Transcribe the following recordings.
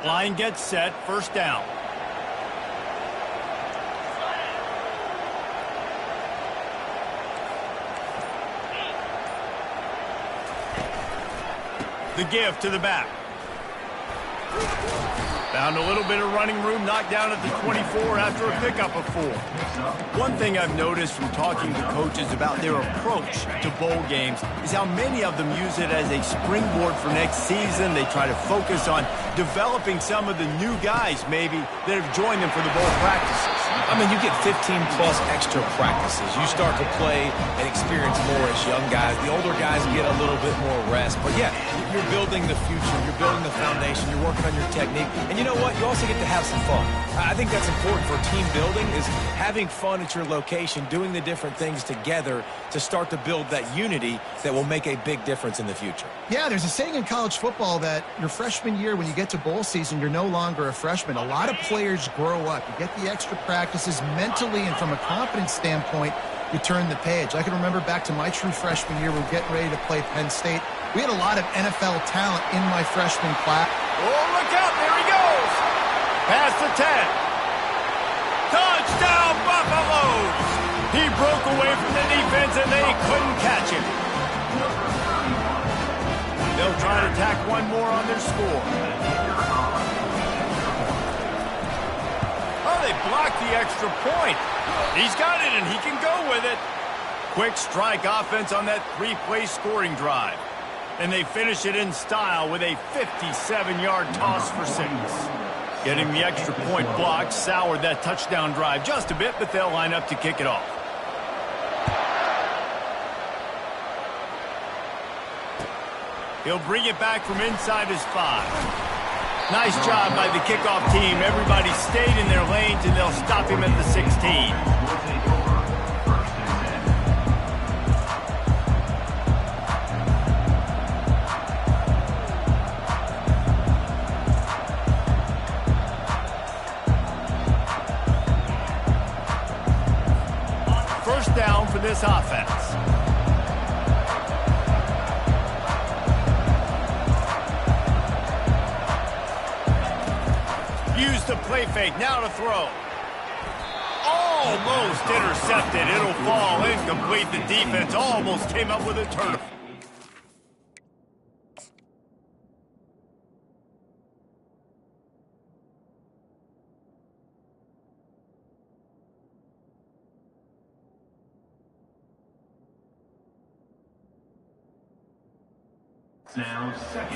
Line gets set, first down. The give to the back. Found a little bit of running room, knocked down at the 24 after a pickup of 4. One thing I've noticed from talking to coaches about their approach to bowl games is how many of them use it as a springboard for next season. They try to focus on developing some of the new guys, maybe, that have joined them for the bowl practices. I mean, you get 15-plus extra practices. You start to play and experience more as young guys. The older guys get a little bit more rest. But, yeah, you're building the future. You're building the foundation. You're working on your technique. And you know what? You also get to have some fun. I think that's important for team building, is having fun at your location, doing the different things together to start to build that unity that will make a big difference in the future. Yeah, there's a saying in college football that your freshman year, when you get to bowl season, you're no longer a freshman. A lot of players grow up. You get the extra practices mentally, and from a confidence standpoint, you turn the page. I can remember back to my true freshman year, we were getting ready to play Penn State. We had a lot of NFL talent in my freshman class. Oh, look out, there he goes. Past the 10. Touchdown, Buffaloes. He broke away from the defense, and they couldn't catch him. They'll try to tack one more on their score. Oh, they blocked the extra point. He's got it, and he can go with it. Quick strike offense on that 3-play scoring drive. And they finish it in style with a 57-yard toss for 6. Getting the extra point blocked soured that touchdown drive just a bit, but they'll line up to kick it off. He'll bring it back from inside his 5. Nice job by the kickoff team. Everybody stayed in their lanes, and they'll stop him at the 16. First down for this offense. Use the play fake, now to throw. Almost intercepted. It'll fall incomplete. The defense almost came up with a turnover.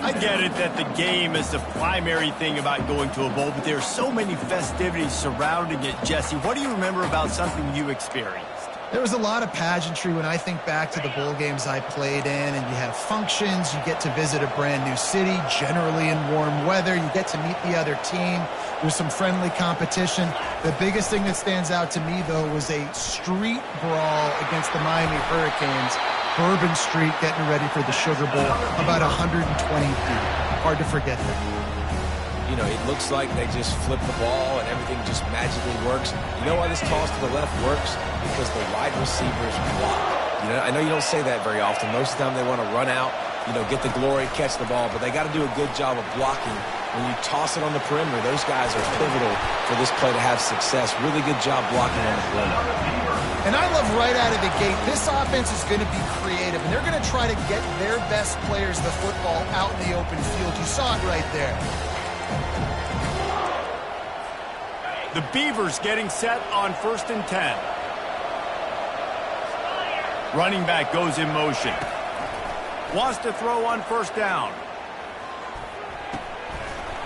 I get it that the game is the primary thing about going to a bowl, but there are so many festivities surrounding it. Jesse, what do you remember about something you experienced? There was a lot of pageantry when I think back to the bowl games I played in, and you have functions, you get to visit a brand new city, generally in warm weather, you get to meet the other team, there's some friendly competition. The biggest thing that stands out to me, though, was a street brawl against the Miami Hurricanes. Bourbon Street getting ready for the Sugar Bowl, about 120 feet. Hard to forget that. You know, it looks like they just flip the ball and everything just magically works. You know why this toss to the left works? Because the wide receivers block. You know, I know you don't say that very often. Most of the time they want to run out, you know, get the glory, catch the ball, but they got to do a good job of blocking. When you toss it on the perimeter, those guys are pivotal for this play to have success. Really good job blocking on the perimeter. And I love right out of the gate, this offense is going to be creative, and they're going to try to get their best players the football out in the open field. You saw it right there. The Beavers getting set on 1st and 10. Running back goes in motion. Wants to throw on 1st down.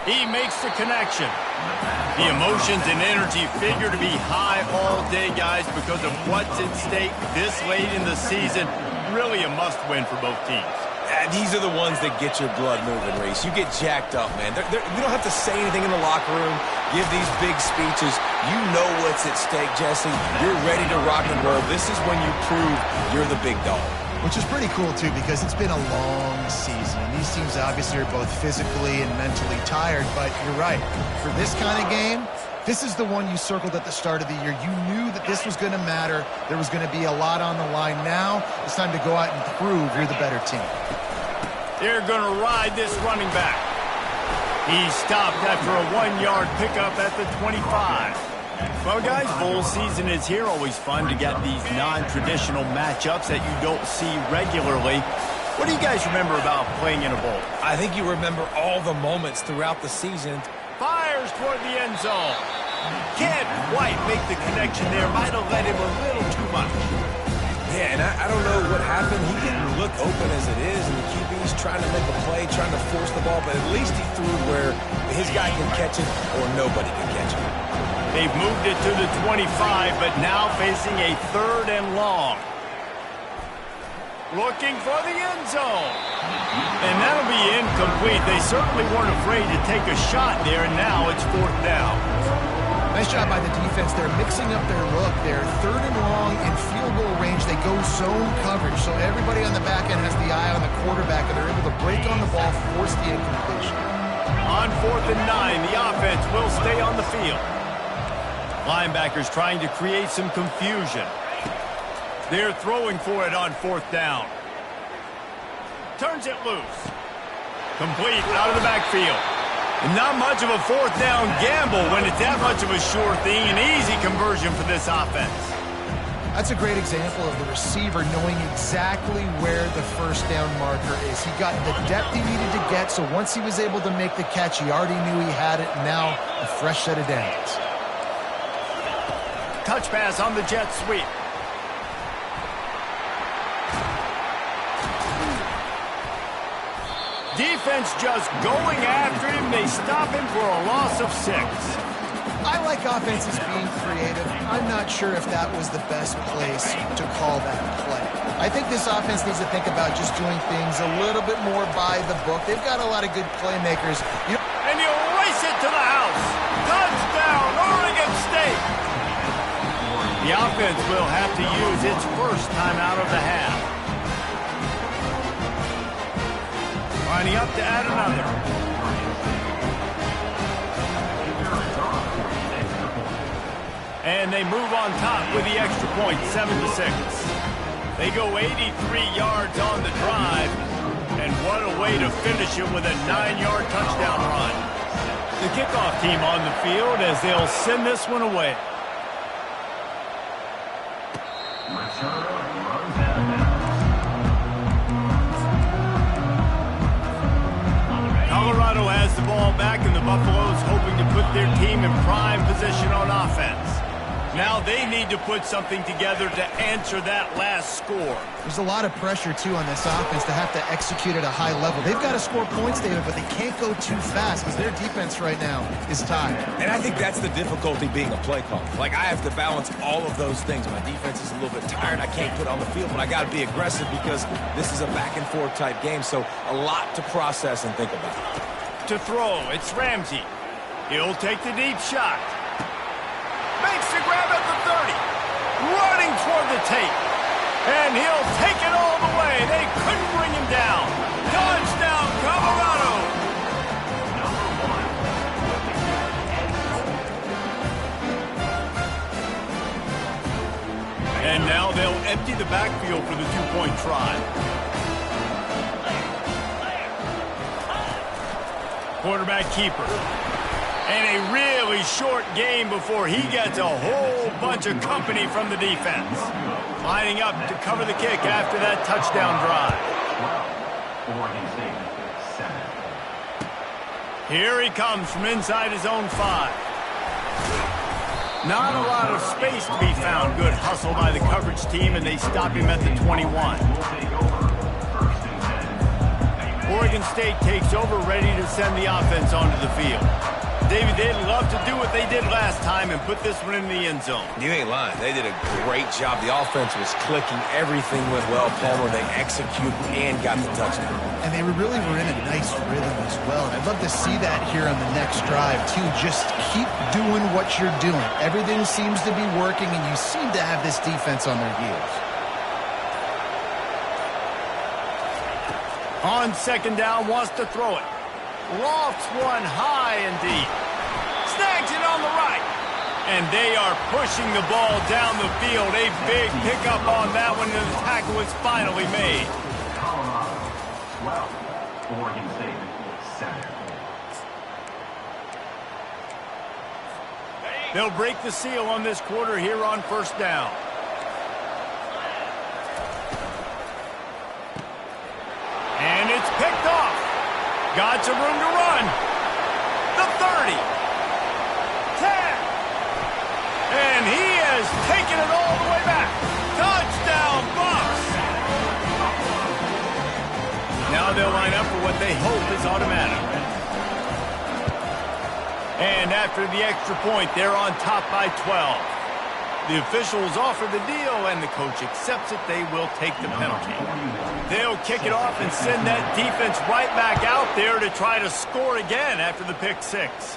He makes the connection. The emotions and energy figure to be high all day, guys, because of what's at stake this late in the season. Really a must-win for both teams. These are the ones that get your blood moving, Reese. You get jacked up, man. You don't have to say anything in the locker room, give these big speeches. You know what's at stake, Jesse. You're ready to rock and roll. This is when you prove you're the big dog. Which is pretty cool, too, because it's been a long season. And these teams obviously are both physically and mentally tired, but you're right. For this kind of game, this is the one you circled at the start of the year. You knew that this was going to matter. There was going to be a lot on the line. Now it's time to go out and prove you're the better team. They're going to ride this running back. He's stopped after a 1-yard pickup at the 25. Well, guys, bowl season is here. Always fun to get these non-traditional matchups that you don't see regularly. What do you guys remember about playing in a bowl? I think you remember all the moments throughout the season. Fires toward the end zone. Can't quite make the connection there. Might have let him a little too much. Yeah, and I don't know what happened. He didn't look open as it is, and the QB's trying to make a play, trying to force the ball, but at least he threw where his guy can catch it or nobody can catch it. They've moved it to the 25, but now facing a 3rd and long. Looking for the end zone. And that'll be incomplete. They certainly weren't afraid to take a shot there, and now it's 4th down. Nice job by the defense. They're mixing up their look. They're 3rd and long in field goal range. They go zone coverage, so everybody on the back end has the eye on the quarterback, and they're able to break on the ball, force the incompletion. On 4th and 9, the offense will stay on the field. Linebackers trying to create some confusion. They're throwing for it on 4th down. Turns it loose. Complete out of the backfield. And not much of a 4th down gamble when it's that much of a sure thing. An easy conversion for this offense. That's a great example of the receiver knowing exactly where the 1st down marker is. He got the depth he needed to get, so once he was able to make the catch, he already knew he had it. Now a fresh set of downs. Touch pass on the jet sweep. Defense just going after him. They stop him for a loss of 6. I like offenses being creative. I'm not sure if that was the best place to call that play. I think this offense needs to think about just doing things a little bit more by the book. They've got a lot of good playmakers. And you race it to the house. Touchdown, Oregon State. The offense will have to use its first time out of the half. Lining up to add another. And they move on top with the extra point, 7-6. They go 83 yards on the drive. And what a way to finish it with a 9-yard touchdown run. The kickoff team on the field as they'll send this one away. Colorado has the ball back, and the Buffaloes hoping to put their team in prime position on offense. Now they need to put something together to answer that last score. There's a lot of pressure, too, on this offense to have to execute at a high level. They've got to score points, David, but they can't go too fast because their defense right now is tired. And I think that's the difficulty being a play caller. Like, I have to balance all of those things. My defense is a little bit tired. I can't put on the field, but I got to be aggressive because this is a back-and-forth type game, so a lot to process and think about. To throw, it's Ramsey. He'll take the deep shot. Makes the grab at the 30. Running toward the tape. And he'll take it all the way. They couldn't bring him down. Touchdown, Colorado. And now they'll empty the backfield for the two-point try. Quarterback keeper. And a really short game before he gets a whole bunch of company from the defense. Lining up to cover the kick after that touchdown drive. Here he comes from inside his own 5. Not a lot of space to be found. Good hustle by the coverage team, and they stop him at the 21. Oregon State takes over, ready to send the offense onto the field. David, they'd love to do what they did last time and put this one in the end zone. You ain't lying. They did a great job. The offense was clicking. Everything went well. Palmer, they executed and got the touchdown. And they really were in a nice rhythm as well. And I'd love to see that here on the next drive, too. Just keep doing what you're doing. Everything seems to be working, and you seem to have this defense on their heels. On second down, wants to throw it. Lofts one high and deep. Snags it on the right. And they are pushing the ball down the field. A big pickup on that one, and the tackle is finally made. They'll break the seal on this quarter here on first down. And it's picked off. Got some room to run. The 30. 10. And he has taken it all the way back. Touchdown, Bucs. Now they'll line up for what they hope is automatic. And after the extra point, they're on top by 12. The officials offer the deal, and the coach accepts it. They will take the penalty. They'll kick it off and send that defense right back out there to try to score again after the pick six.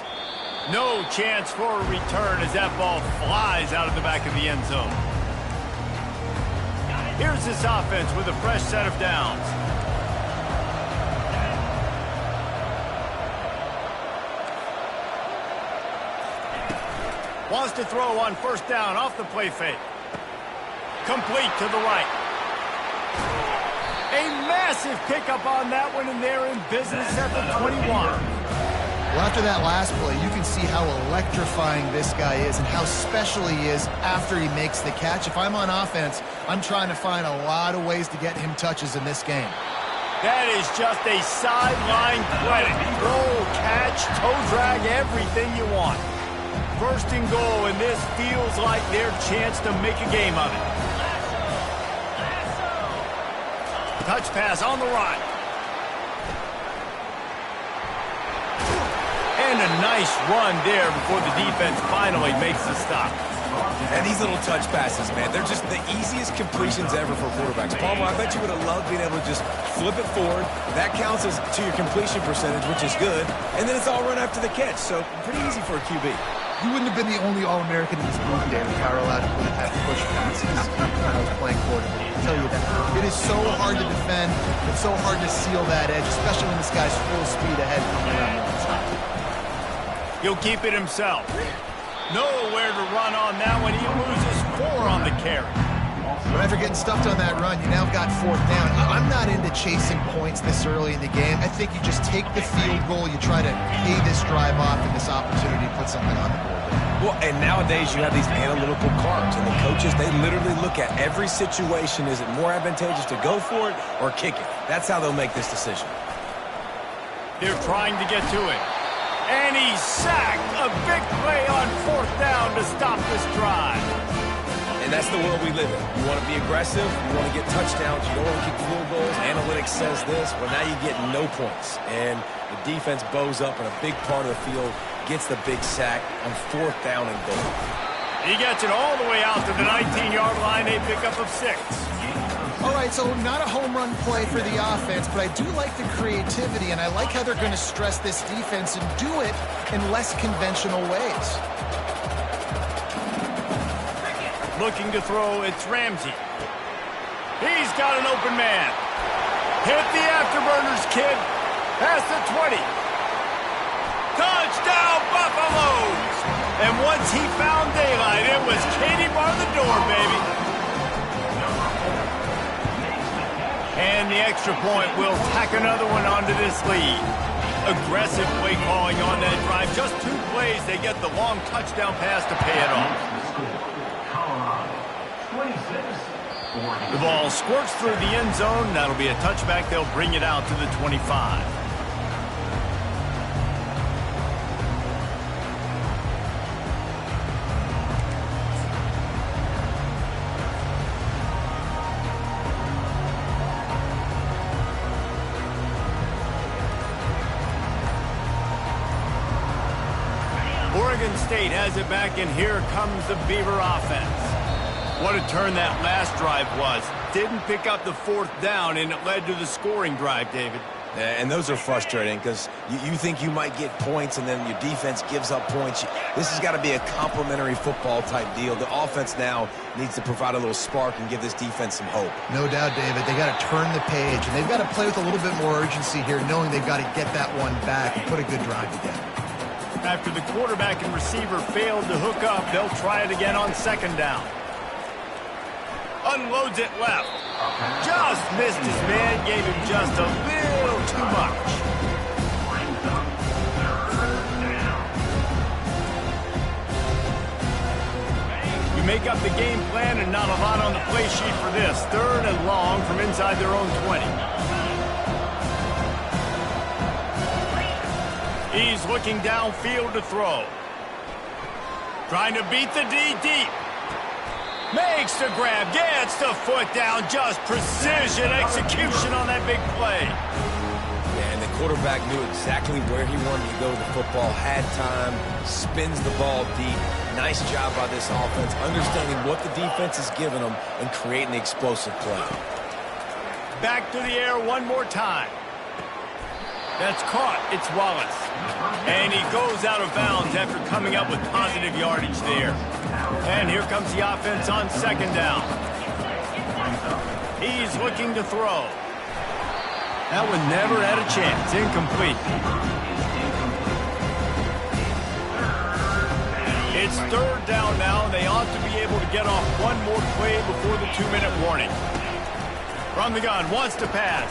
No chance for a return as that ball flies out of the back of the end zone. Here's this offense with a fresh set of downs. Wants to throw on first down off the play fake. Complete to the right. A massive pickup on that one, and they're in business at the 21. Well, after that last play, you can see how electrifying this guy is and how special he is after he makes the catch. If I'm on offense, I'm trying to find a lot of ways to get him touches in this game. That is just a sideline credit. Roll, catch, toe drag, everything you want. First and goal, and this feels like their chance to make a game of it. Touch pass on the right. And a nice run there before the defense finally makes the stop. And these little touch passes, man, they're just the easiest completions ever for quarterbacks. Palmer, I bet you would have loved being able to just flip it forward. That counts as to your completion percentage, which is good. And then it's all run after the catch, so pretty easy for a QB. You wouldn't have been the only All-American in this booth, David, if I were allowed to have push passes when I was playing quarterback. I'll tell you that. It is so hard to defend. It's so hard to seal that edge, especially when this guy's full speed ahead coming around the outside. He'll keep it himself. Nowhere to run on that one. He loses 4 on the carry. But after getting stuffed on that run, you now got fourth down. I'm not into chasing points this early in the game. I think you just take the field goal, you try to pay this drive off, and this opportunity to put something on the board. Well, and nowadays you have these analytical cards, and the coaches, they literally look at every situation. Is it more advantageous to go for it or kick it? That's how they'll make this decision. They're trying to get to it. And he's sacked. A big play on fourth down to stop this drive. And that's the world we live in. You want to be aggressive, you want to get touchdowns, you don't want to kick field goals. Analytics says this, well, now you get no points. And the defense bows up, and a big part of the field gets the big sack on fourth down and goal. He gets it all the way out to the 19-yard line, a pickup of 6. All right, so not a home run play for the offense, but I do like the creativity, and I like how they're going to stress this defense and do it in less conventional ways. Looking to throw, it's Ramsey. He's got an open man. Hit the afterburners, kid. Past the 20. Touchdown, Buffaloes! And once he found daylight, it was Katie bar the door, baby. And the extra point will tack another one onto this lead. Aggressive play calling on that drive. Just 2 plays, they get the long touchdown pass to pay it off. The ball squirts through the end zone. That'll be a touchback. They'll bring it out to the 25. Oregon State has it back, and here comes the Beaver offense. What a turn that last drive was. Didn't pick up the fourth down, and it led to the scoring drive, David. And those are frustrating because you think you might get points, and then your defense gives up points. This has got to be a complementary football type deal. The offense now needs to provide a little spark and give this defense some hope. No doubt, David. They got to turn the page, and they've got to play with a little bit more urgency here, knowing they've got to get that one back and put a good drive together. After the quarterback and receiver failed to hook up, they'll try it again on second down. Unloads it left. Just missed his man, gave him just a little too much. make up the game plan and not a lot on the play sheet for this. 3rd and long from inside their own 20. He's looking downfield to throw. Trying to beat the D deep. Makes the grab, gets the foot down, just precision execution on that big play. Yeah, and the quarterback knew exactly where he wanted to go with the football, had time, spins the ball deep. Nice job by this offense, understanding what the defense is giving them and creating the explosive play. Back to the air one more time. That's caught. It's Wallace. And he goes out of bounds after coming up with positive yardage there. And here comes the offense on 2nd down. He's looking to throw. That one never had a chance. Incomplete. It's 3rd down now. They ought to be able to get off one more play before the 2-minute warning. From the gun, wants to pass.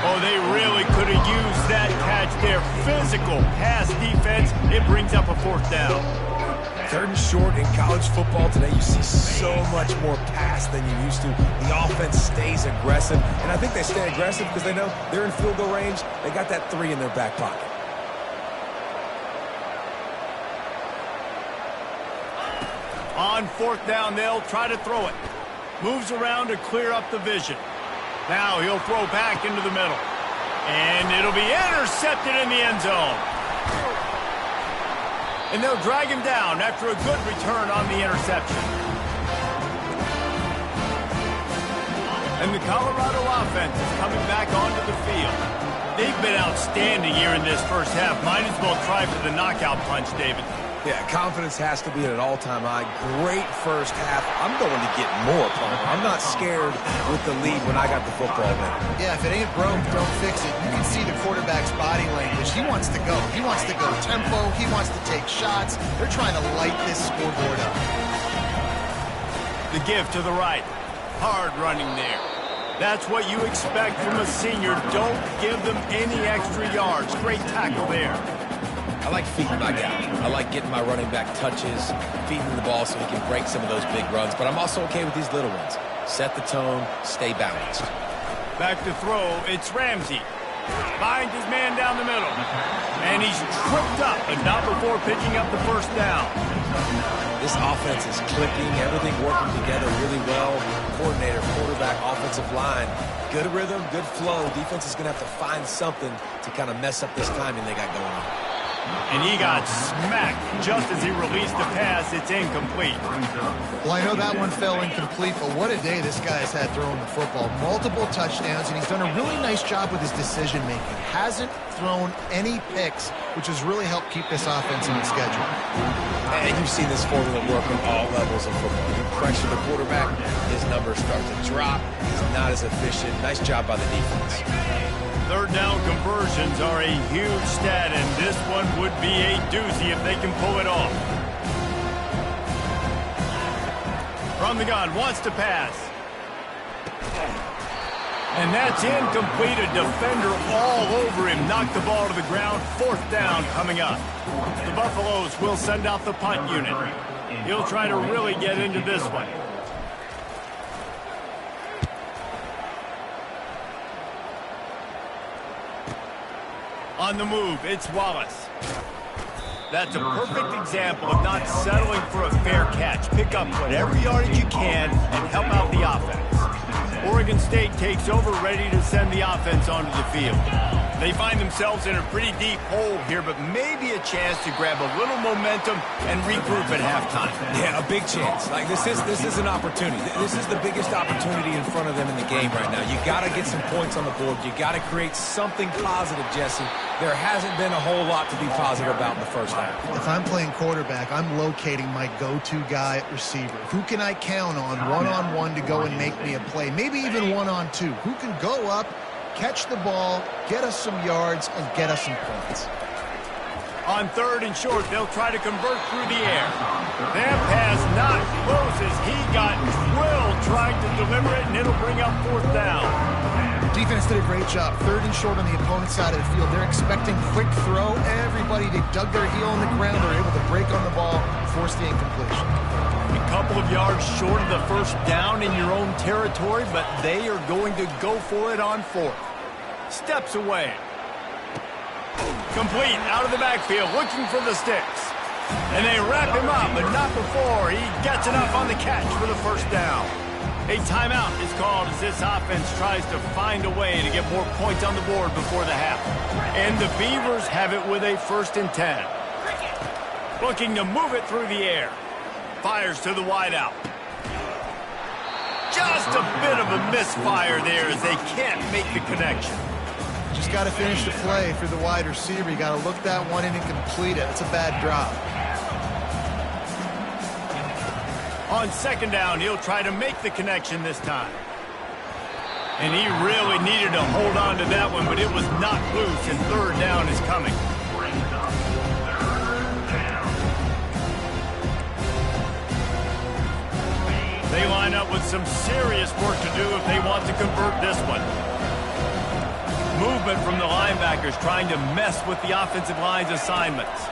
Oh, they really could have used that catch there. Physical pass defense. It brings up a 4th down. 3rd and short in college football today. You see so much more pass than you used to. The offense stays aggressive, and I think they stay aggressive because they know they're in field goal range. They got that 3 in their back pocket. On 4th down, they'll try to throw it. Moves around to clear up the vision. Now he'll throw back into the middle. And it'll be intercepted in the end zone. And they'll drag him down after a good return on the interception. And the Colorado offense is coming back onto the field. They've been outstanding here in this first half. Might as well try for the knockout punch, David. Yeah, confidence has to be at an all-time high. Great first half. I'm going to get more, Palmer. I'm not scared with the lead when I got the football there. Yeah, if it ain't broke, don't fix it. You can see the quarterback's body language. He wants to go. He wants to go tempo. He wants to take shots. They're trying to light this scoreboard up. The give to the right. Hard running there. That's what you expect from a senior. Don't give them any extra yards. Great tackle there. I like feeding my guy. I like getting my running back touches, feeding the ball so he can break some of those big runs. But I'm also okay with these little ones. Set the tone, stay balanced. Back to throw, it's Ramsey. Finds his man down the middle. And he's tripped up, but not before picking up the 1st down. This offense is clicking, everything working together really well. Coordinator, quarterback, offensive line. Good rhythm, good flow. Defense is going to have to find something to kind of mess up this timing they got going on. And he got smacked just as he released the pass. It's incomplete. Well, I know that one fell incomplete, but what a day this guy's had throwing the football. Multiple touchdowns, and he's done a really nice job with his decision-making. Hasn't thrown any picks, which has really helped keep this offense on schedule. And you've seen this formula work on all levels of football. You pressure the quarterback, his numbers start to drop. He's not as efficient. Nice job by the defense. 3rd down conversions are a huge stat, and this one would be a doozy if they can pull it off. From the gun, wants to pass. And that's incomplete. A defender all over him. Knocked the ball to the ground. 4th down coming up. The Buffaloes will send out the punt unit. He'll try to really get into this one. On the move, it's Wallace. That's a perfect example of not settling for a fair catch. Pick up whatever yardage you can and help out the offense. Oregon State takes over, ready to send the offense onto the field. They find themselves in a pretty deep hole here, but maybe a chance to grab a little momentum and regroup at halftime. Yeah, a big chance. Like this is an opportunity. This is the biggest opportunity in front of them in the game right now. You got to get some points on the board. You got to create something positive, Jesse. There hasn't been a whole lot to be positive about in the first half. If I'm playing quarterback, I'm locating my go-to guy at receiver. Who can I count on one-on-one to go and make me a play? Maybe even one-on-two. Who can go up, catch the ball, get us some yards, and get us some points. On 3rd and short, they'll try to convert through the air. That pass not close as he got drilled trying to deliver it, and it'll bring up 4th down. Defense did a great job. 3rd and short on the opponent's side of the field. They're expecting quick throw. Everybody, they dug their heel on the ground. They're able to break on the ball, force the incompletion. A couple of yards short of the first down in your own territory, but they are going to go for it on 4th. Steps away. Complete out of the backfield, looking for the sticks. And they wrap him up, but not before he gets enough on the catch for the first down. A timeout is called as this offense tries to find a way to get more points on the board before the half. And the Beavers have it with a 1st and 10. Looking to move it through the air. Fires to the wideout. Just a bit of a misfire there as they can't make the connection. Just got to finish the play for the wide receiver. You got to look that one in and complete it. It's a bad drop. On 2nd down, he'll try to make the connection this time. And he really needed to hold on to that one, but it was knocked loose, and 3rd down is coming. They line up with some serious work to do if they want to convert this one. Movement from the linebackers trying to mess with the offensive line's assignments.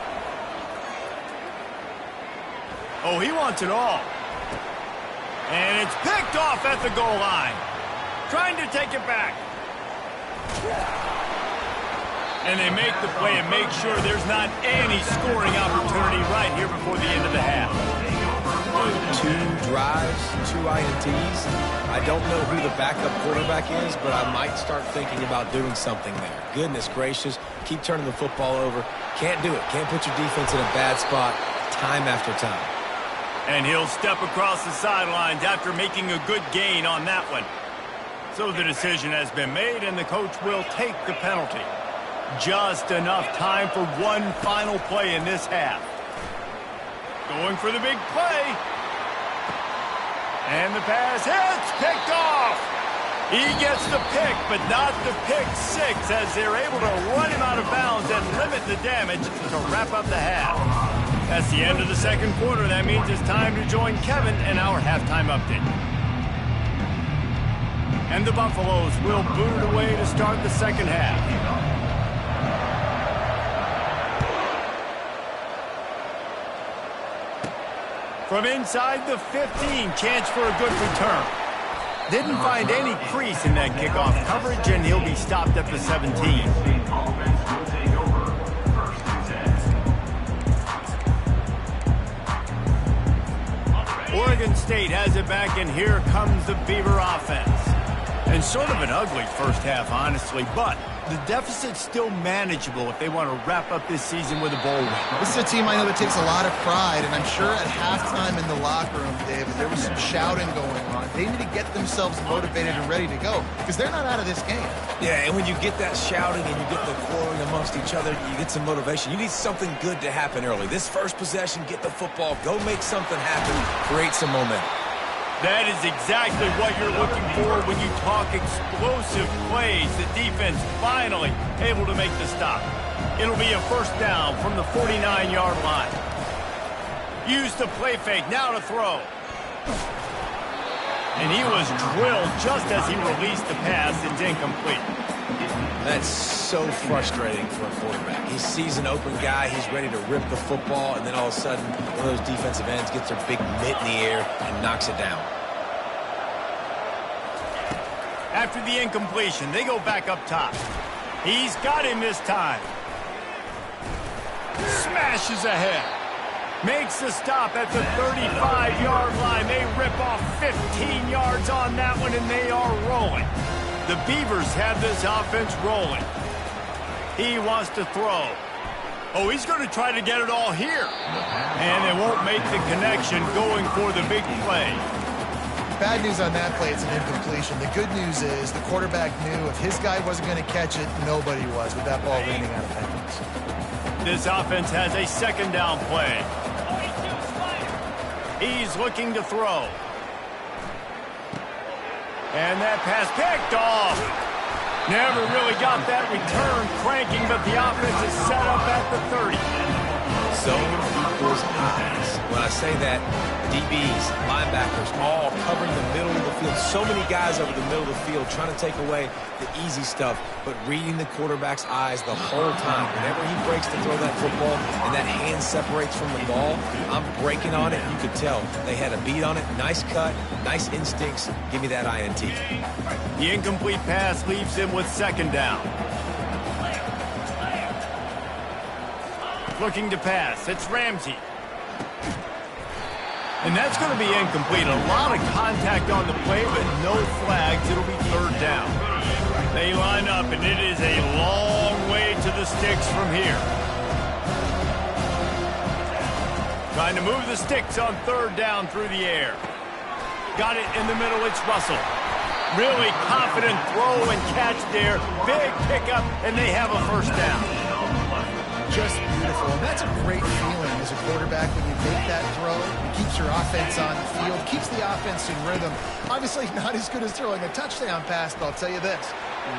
Oh, he wants it all. And it's picked off at the goal line. Trying to take it back. And they make the play and make sure there's not any scoring opportunity right here before the end of the half. 2 drives, 2 INTs. I don't know who the backup quarterback is, but I might start thinking about doing something there. Goodness gracious, keep turning the football over. Can't do it. Can't put your defense in a bad spot time after time. And he'll step across the sidelines after making a good gain on that one. So the decision has been made, and the coach will take the penalty. Just enough time for one final play in this half. Going for the big play. And the pass hits, picked off. He gets the pick, but not the pick 6, as they're able to run him out of bounds and limit the damage to wrap up the half. That's the end of the 2nd quarter. That means it's time to join Kevin in our halftime update. And the Buffaloes will boot it away to start the 2nd half. From inside the 15, chance for a good return. Didn't find any crease in that kickoff coverage, and he'll be stopped at the 17. Oregon State has it back, and here comes the Beaver offense. And sort of an ugly first half, honestly, but the deficit's still manageable if they want to wrap up this season with a bowl win. This is a team I know that takes a lot of pride, and I'm sure at halftime in the locker room, David, there was some shouting going on. They need to get themselves motivated and ready to go, because they're not out of this game. Yeah, and when you get that shouting and you get the quarreling amongst each other, you get some motivation. You need something good to happen early. This first possession, get the football, go make something happen, create some momentum. That is exactly what you're looking for when you talk explosive plays. The defense finally able to make the stop. It'll be a 1st down from the 49-yard line. Use the play fake, now to throw. And he was drilled just as he released the pass. It's incomplete. That's so frustrating for a quarterback. He sees an open guy, he's ready to rip the football, and then all of a sudden, one of those defensive ends gets their big mitt in the air and knocks it down. After the incompletion, they go back up top. He's got him this time. Smashes ahead. Makes the stop at the 35-yard line. They rip off 15 yards on that one, and they are rolling. The Beavers have this offense rolling. He wants to throw. Oh, he's going to try to get it all here. And they won't make the connection going for the big play. Bad news on that play, it's an incompletion. The good news is the quarterback knew if his guy wasn't going to catch it, nobody was with that ball raining out of bounds. This offense has a 2nd down play. He's looking to throw. And that pass picked off. Never really got that return cranking, but the offense is set up at the 30. Zone equals eyes. When I say that, DBs, linebackers, all covering the middle of the field. So many guys over the middle of the field trying to take away the easy stuff, but reading the quarterback's eyes the whole time. Whenever he breaks to throw that football and that hand separates from the ball, I'm breaking on it. You could tell they had a beat on it. Nice cut, nice instincts. Give me that INT. The incomplete pass leaves him with second down. Looking to pass. It's Ramsey. And that's going to be incomplete. A lot of contact on the play, but no flags. It'll be third down. They line up, and it is a long way to the sticks from here. Trying to move the sticks on third down through the air. Got it in the middle. It's Russell. Really confident throw and catch there. Big pickup, and they have a first down. Just beautiful. And that's a great feeling as a quarterback when you make that throw. It keeps your offense on the field, keeps the offense in rhythm. Obviously not as good as throwing a touchdown pass, but I'll tell you this,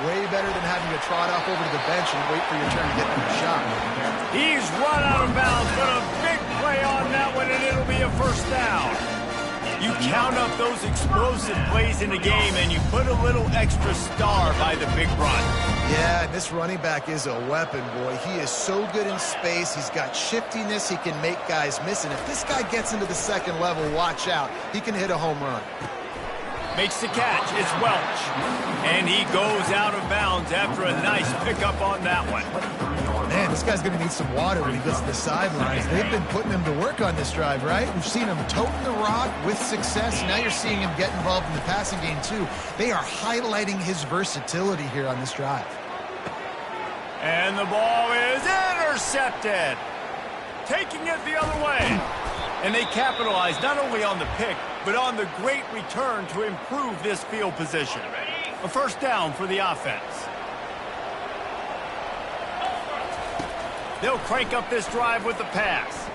way better than having to trot off over to the bench and wait for your turn to get another shot. He's run out of bounds, but a big play on that one, and it'll be a first down. You count up those explosive plays in the game, and you put a little extra star by the big run. Yeah, this running back is a weapon, boy. He is so good in space. He's got shiftiness. He can make guys miss. And if this guy gets into the second level, watch out. He can hit a home run. Makes the catch. It's Welch. And he goes out of bounds after a nice pickup on that one. Man, this guy's going to need some water when he gets to the sidelines. They've been putting him to work on this drive, right? We've seen him toting the rock with success. Now you're seeing him get involved in the passing game, too. They are highlighting his versatility here on this drive. And the ball is intercepted. Taking it the other way. And they capitalize not only on the pick, but on the great return to improve this field position. A first down for the offense. They'll crank up this drive with the pass.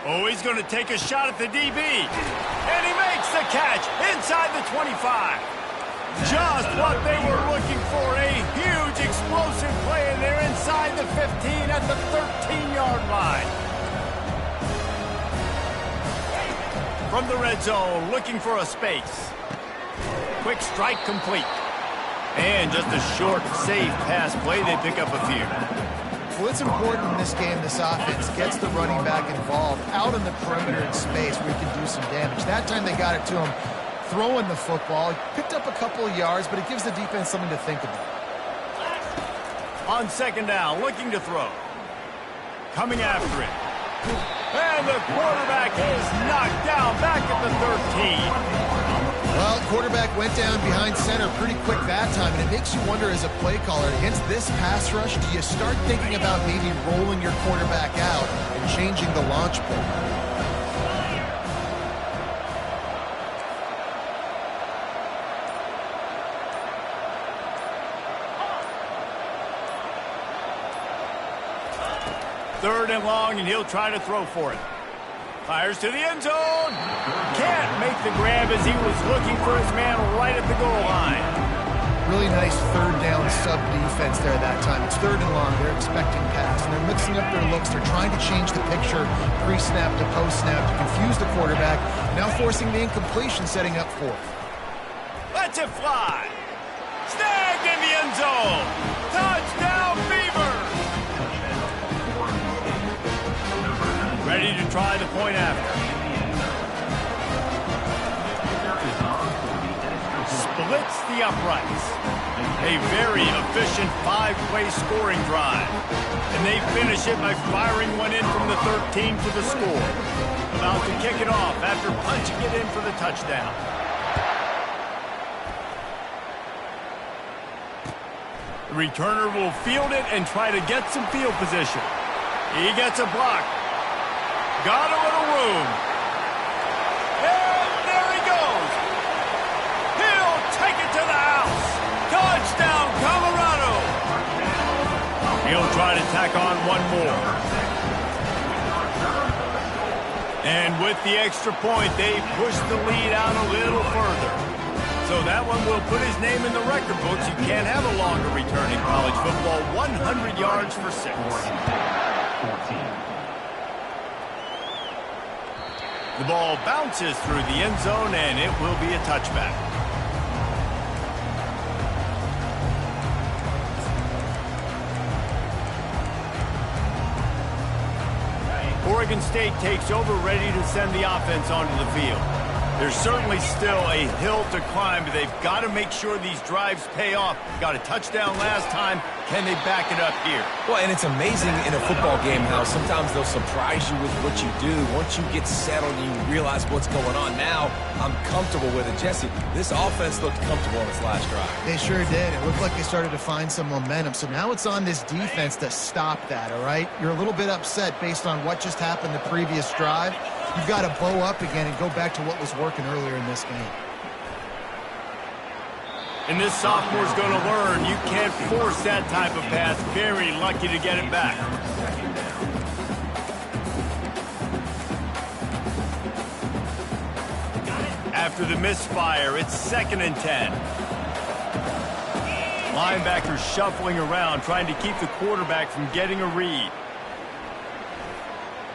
Oh, he's going to take a shot at the DB. And he makes the catch inside the 25. Just what they were looking for. A huge explosive play, and they're inside the 15 at the 13-yard line. From the red zone, looking for a space. Quick strike complete. And just a short, safe pass play. They pick up a few. Well, it's important in this game, this offense gets the running back involved out in the perimeter in space where he can do some damage. That time they got it to him throwing the football. Picked up a couple of yards, but it gives the defense something to think about. On second down, looking to throw. Coming after it. And the quarterback is knocked down back at the 13. Well, quarterback went down behind center pretty quick that time, and it makes you wonder as a play caller, against this pass rush, do you start thinking about maybe rolling your quarterback out and changing the launch point? Third and long, and he'll try to throw for it. Fires to the end zone. Can't make the grab as he was looking for his man right at the goal line. Really nice third down sub-defense there that time. It's third and long. They're expecting pass, and they're mixing up their looks. They're trying to change the picture pre-snap to post-snap to confuse the quarterback, now forcing the incompletion, setting up fourth. Let's it fly. Snagged in the end zone. Touchdown, Beavers. Ready to try the point after. Splits the uprights. A very efficient five-play scoring drive. And they finish it by firing one in from the 13 for the score. About to kick it off after punching it in for the touchdown. The returner will field it and try to get some field position. He gets a block. Got a little room. And there he goes. He'll take it to the house. Touchdown, Colorado. He'll try to tack on one more. And with the extra point, they push the lead out a little further. So that one will put his name in the record books. You can't have a longer return in college football. 100 yards for 6. The ball bounces through the end zone, and it will be a touchback. Oregon State takes over, ready to send the offense onto the field. There's certainly still a hill to climb, but they've got to make sure these drives pay off. Got a touchdown last time. Can they back it up here? Well, and it's amazing in a football game how sometimes they'll surprise you with what you do. Once you get settled and you realize what's going on, now I'm comfortable with it. Jesse, this offense looked comfortable on its last drive. They sure did. It looked like they started to find some momentum. So now it's on this defense to stop that, all right? You're a little bit upset based on what just happened the previous drive. You've got to bow up again and go back to what was working earlier in this game. And this sophomore's going to learn you can't force that type of pass. Very lucky to get it back. After the misfire, it's 2nd and 10. Linebackers shuffling around, trying to keep the quarterback from getting a read.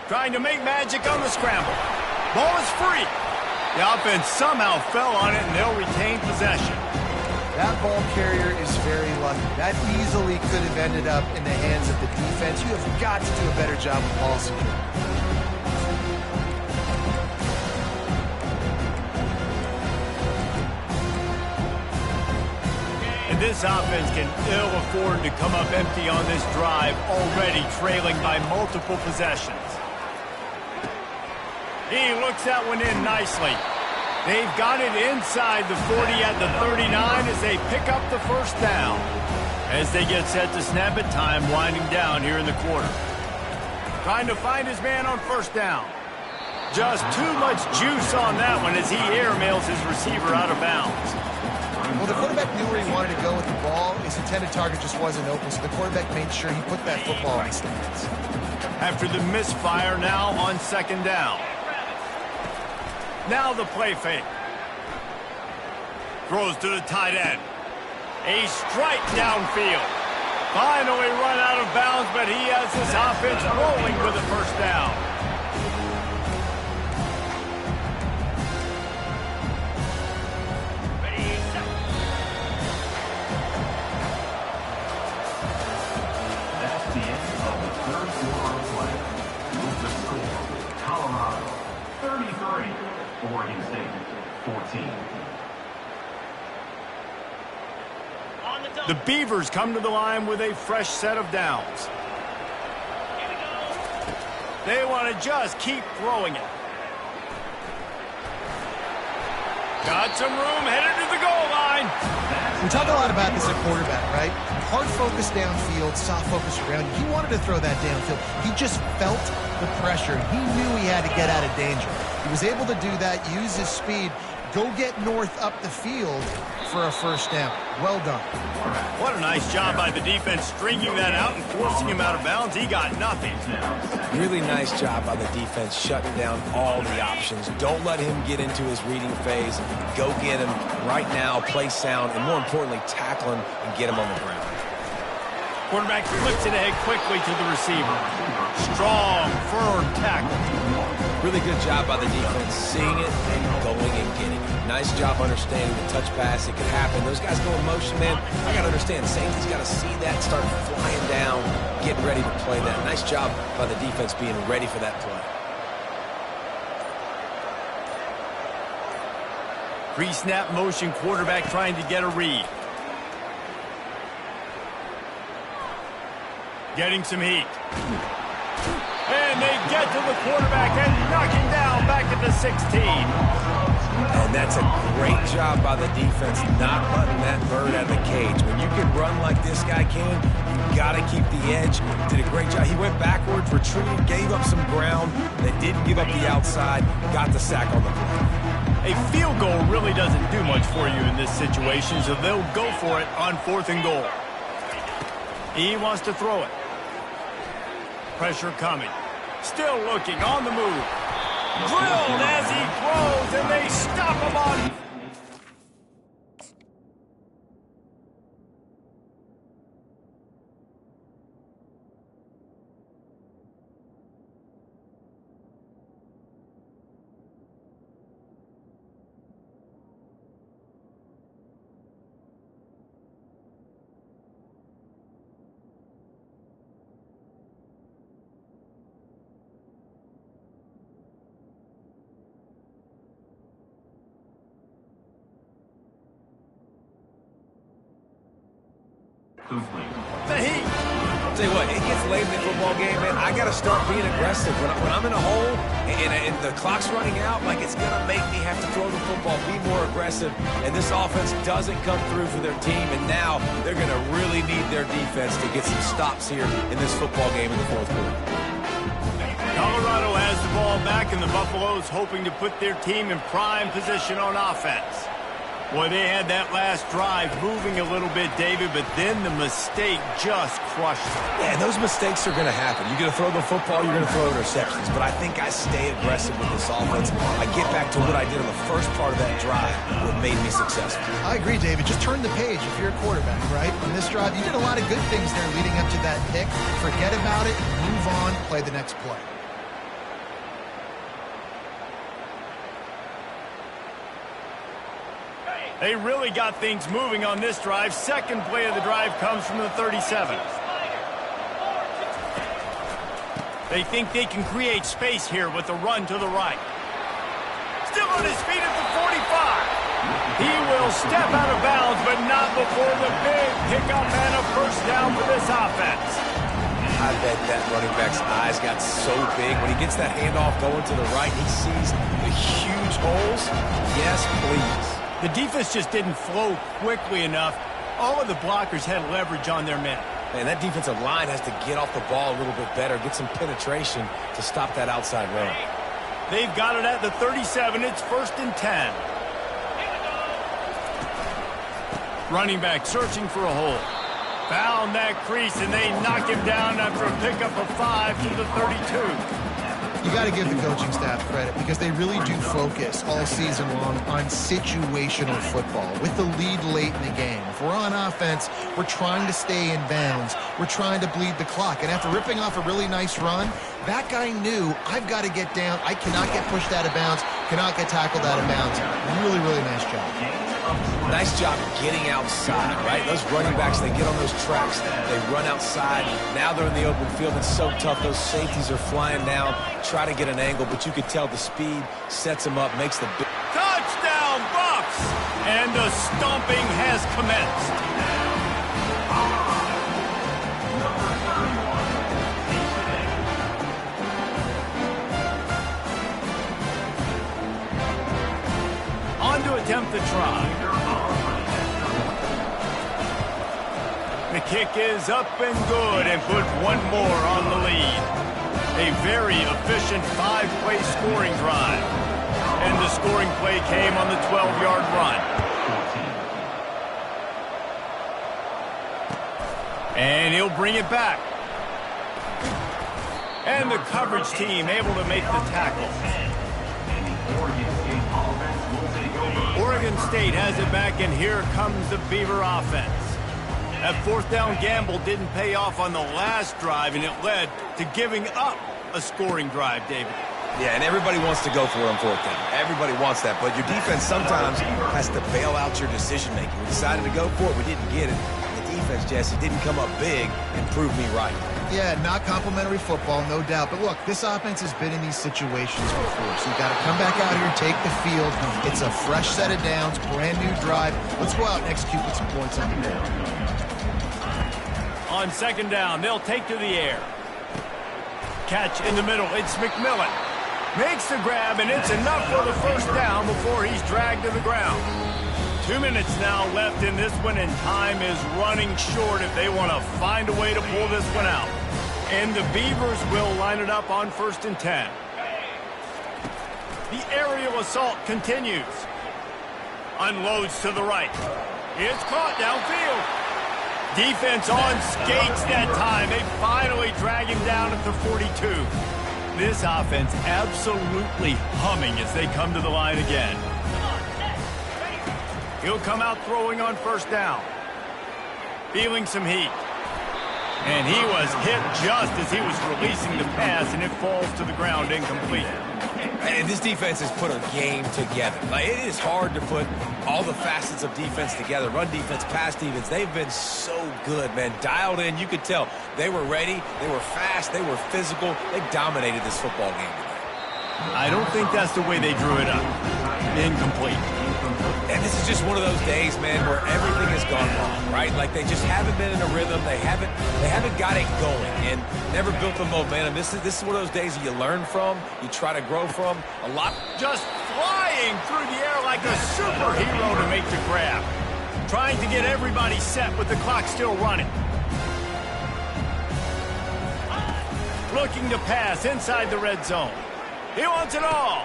Trying to make magic on the scramble. Ball is free. The offense somehow fell on it, and they'll retain possession. That ball carrier is very lucky. That easily could have ended up in the hands of the defense. You have got to do a better job with ball security. And this offense can ill afford to come up empty on this drive, already trailing by multiple possessions. He looks that one in nicely. They've got it inside the 40 at the 39 as they pick up the first down. As they get set to snap it, time winding down here in the quarter. Trying to find his man on first down. Just too much juice on that one as he airmails his receiver out of bounds. Well, the quarterback knew where he wanted to go with the ball. His intended target just wasn't open, so the quarterback made sure he put that football in his hands. After the misfire, now on 2nd down. Now the play fake. Throws to the tight end. A strike downfield. Finally run out of bounds, but he has his offense rolling for the first down. That's the end of the 3rd quarter of play. With the score, Colorado 33. Oregon State, 14. The Beavers come to the line with a fresh set of downs. They want to just keep throwing it. Got some room, headed to the goal line. We talk a lot about this at quarterback, right? Hard focus downfield, soft focus around. He wanted to throw that downfield. He just felt the pressure. He knew he had to get out of danger. He was able to do that, use his speed, go get north up the field for a first down. Well done. What a nice job by the defense stringing that out and forcing him out of bounds. He got nothing. Really nice job by the defense shutting down all the options. Don't let him get into his reading phase. Go get him right now, play sound, and more importantly, tackle him and get him on the ground. Quarterback flips it ahead quickly to the receiver. Strong, firm tackle. Really good job by the defense, seeing it and going and getting it. Nice job understanding the touch pass. It could happen. Those guys go in motion, man. I got to understand, safety's got to see that, start flying down, get ready to play that. Nice job by the defense being ready for that play. Pre-snap motion, quarterback trying to get a read. Getting some heat. And they get to the quarterback and knock him down back at the 16. And that's a great job by the defense not letting that bird out of the cage. When you can run like this guy can, you got to keep the edge. Did a great job. He went backwards, retreated, gave up some ground. They didn't give up the outside, got the sack on the play. A field goal really doesn't do much for you in this situation, so they'll go for it on 4th and goal. He wants to throw it. Pressure coming. Still looking on the move. Drilled as he throws, and they stop him on. complete. The Heat. Tell you what, it gets late in the football game, man. I got to start being aggressive. When I'm in a hole and the clock's running out, like it's going to make me have to throw the football, be more aggressive. And this offense doesn't come through for their team, and now they're going to really need their defense to get some stops here in this football game in the fourth quarter. Colorado has the ball back, and the Buffaloes hoping to put their team in prime position on offense. Boy, they had that last drive moving a little bit, David, but then the mistake just crushed them. Yeah, and those mistakes are going to happen. You're going to throw the football, you're going to throw interceptions. But I think I stay aggressive with this offense. I get back to what I did in the first part of that drive, what made me successful. I agree, David. Just turn the page if you're a quarterback, right? On this drive, you did a lot of good things there leading up to that pick. Forget about it, move on, play the next play. They really got things moving on this drive. Second play of the drive comes from the 37. They think they can create space here with the run to the right. Still on his feet at the 45. He will step out of bounds, but not before the big pickup and a first down for this offense. I bet that running back's eyes got so big. When he gets that handoff going to the right, he sees the huge holes. Yes, please. The defense just didn't flow quickly enough. All of the blockers had leverage on their men. Man, that defensive line has to get off the ball a little bit better, get some penetration to stop that outside run. They've got it at the 37. It's 1st and 10. Running back searching for a hole. Found that crease, and they knock him down after a pickup of 5 to the 32. You got to give the coaching staff credit because they really do focus all season long on situational football with the lead late in the game. If we're on offense, we're trying to stay in bounds. We're trying to bleed the clock. And after ripping off a really nice run, that guy knew I've got to get down. I cannot get pushed out of bounds, cannot get tackled out of bounds. Really, really nice job. Nice job getting outside, right? Those running backs, they get on those tracks, they run outside. Now they're in the open field. It's so tough. Those safeties are flying down, try to get an angle, but you could tell the speed sets them up, makes the big... Touchdown, Bucks! And the stomping has commenced. On to attempt the try. The kick is up and good and put one more on the lead. A very efficient 5-play scoring drive. And the scoring play came on the 12-yard run. And he'll bring it back. And the coverage team able to make the tackle. Oregon State has it back, and here comes the Beaver offense. That 4th down gamble didn't pay off on the last drive, and it led to giving up a scoring drive, David. Yeah, and everybody wants to go for it on 4th down. Everybody wants that, but your defense sometimes has to bail out your decision-making. We decided to go for it. We didn't get it. The defense, Jesse, didn't come up big and prove me right. Yeah, not complimentary football, no doubt. But look, this offense has been in these situations before, so you got to come back out here and take the field. It's a fresh set of downs, brand new drive. Let's go out and execute with some points on the board. On 2nd down, they'll take to the air. Catch in the middle. It's McMillan. Makes the grab, and it's enough for the 1st down before he's dragged to the ground. 2 minutes now left in this one, and time is running short if they want to find a way to pull this one out. And the Beavers will line it up on 1st and 10. The aerial assault continues. Unloads to the right. It's caught downfield. Defense on skates that time. They finally drag him down at the 42. This offense absolutely humming as they come to the line again. He'll come out throwing on 1st down. Feeling some heat. And he was hit just as he was releasing the pass, and it falls to the ground incomplete. And this defense has put a game together. Like, it is hard to put all the facets of defense together. Run defense, pass defense. They've been so good, man. Dialed in. You could tell they were ready. They were fast. They were physical. They dominated this football game today. I don't think that's the way they drew it up. Incomplete. And this is just one of those days, man, where everything has gone wrong, right? Like they just haven't been in a rhythm. They haven't got it going and never built the momentum. This is one of those days that you learn from, you try to grow from. A lot just flying through the air like a superhero to make the grab. Trying to get everybody set with the clock still running. Looking to pass inside the red zone. He wants it all.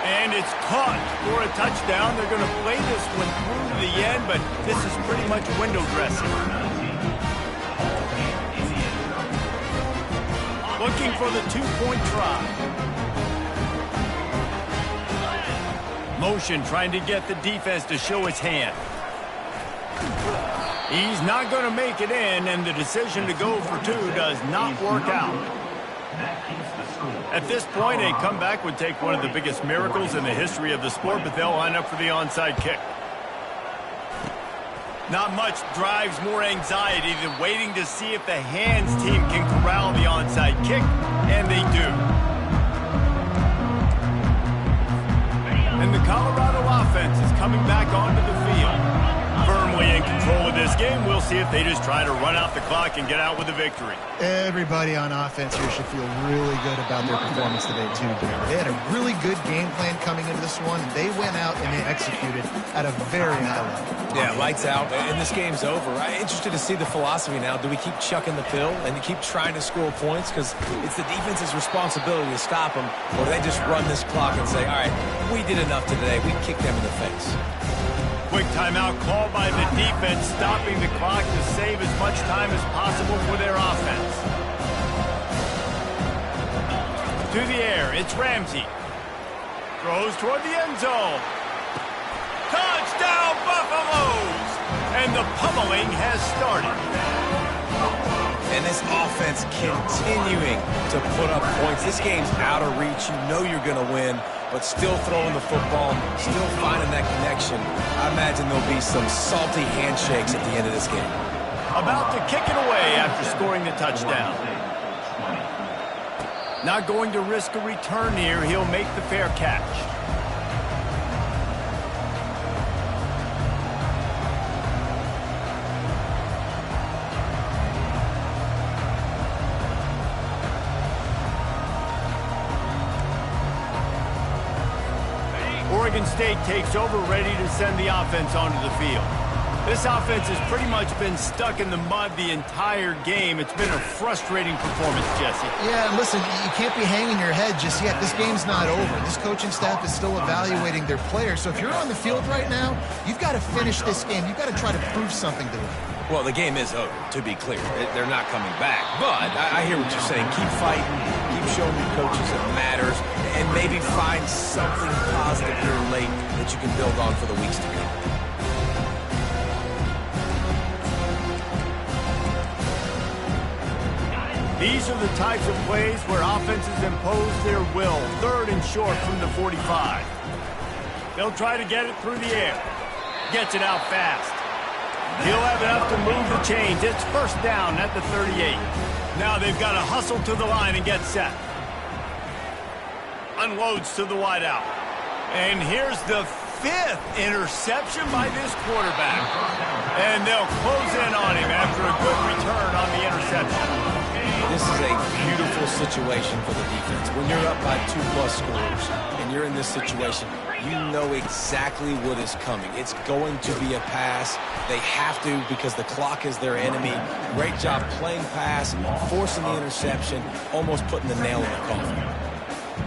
And it's caught for a touchdown. They're going to play this one through to the end, but this is pretty much window dressing. Looking for the two-point try. Motion trying to get the defense to show its hand. He's not going to make it in, and the decision to go for two does not work out. At this point, a comeback would take one of the biggest miracles in the history of the sport, but they'll line up for the onside kick. Not much drives more anxiety than waiting to see if the hands team can corral the onside kick, and they do. And the Colorado offense is coming back onto the field. Firmly in control of this game. We'll see if they just try to run out the clock and get out with a victory. Everybody on offense here should feel really good about their performance today, too, Gary. They had a really good game plan coming into this one. They went out and they executed at a very high level. Yeah, lights out, and this game's over. I'm interested to see the philosophy now. Do we keep chucking the pill and keep trying to score points? Because it's the defense's responsibility to stop them, or do they just run this clock and say, all right, we did enough today. We kicked them in the face. Quick timeout called by the defense, stopping the clock to save as much time as possible for their offense. To the air, it's Ramsey. Throws toward the end zone. Touchdown, Buffaloes! And the pummeling has started. And this offense continuing to put up points. This game's out of reach. You know you're going to win, but still throwing the football, still finding that connection. I imagine there'll be some salty handshakes at the end of this game. About to kick it away after scoring the touchdown. Not going to risk a return here. He'll make the fair catch. Oregon State takes over, ready to send the offense onto the field. This offense has pretty much been stuck in the mud the entire game. It's been a frustrating performance, Jesse. Yeah, and listen, you can't be hanging your head just yet. This game's not over. This coaching staff is still evaluating their players. So if you're on the field right now, you've got to finish this game. You've got to try to prove something to them. Well, the game is over, to be clear. They're not coming back. But I hear what you're saying. Keep fighting. Keep showing your coaches it matters. And maybe find something positive here late that you can build on for the weeks to come. These are the types of plays where offenses impose their will. Third and short from the 45. They'll try to get it through the air. Gets it out fast. He'll have enough to move the chains. It's first down at the 38. Now they've got to hustle to the line and get set. Unloads to the wideout. And here's the fifth interception by this quarterback. And they'll close in on him after a good return on the interception. This is a beautiful situation for the defense. When you're up by 2+ scores and you're in this situation, you know exactly what is coming. It's going to be a pass. They have to because the clock is their enemy. Great job playing pass, forcing the interception, almost putting the nail in the coffin.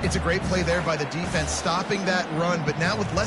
It's a great play there by the defense, stopping that run, but now with less